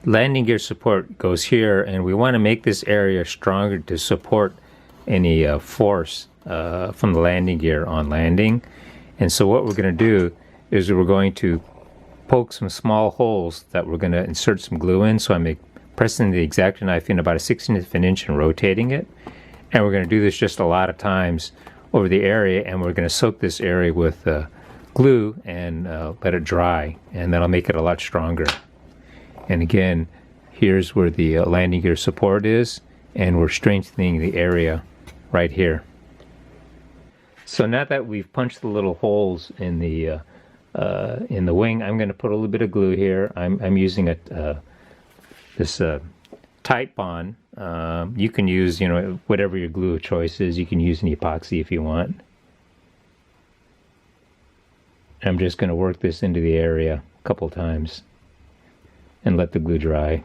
landing gear support goes here, and we want to make this area stronger to support any force from the landing gear on landing. And so what we're going to do is we're going to poke some small holes that we're going to insert some glue in. So I'm pressing the X-Acto knife in about a 1/16 of an inch and rotating it. And we're going to do this just a lot of times over the area, and we're going to soak this area with glue and let it dry, and that'll make it a lot stronger. And again, here's where the landing gear support is, and we're strengthening the area right here. So now that we've punched the little holes in the wing, I'm going to put a little bit of glue here. I'm using this Type Bond. You can use, whatever your glue of choice is. You can use an epoxy if you want. I'm just going to work this into the area a couple times and let the glue dry.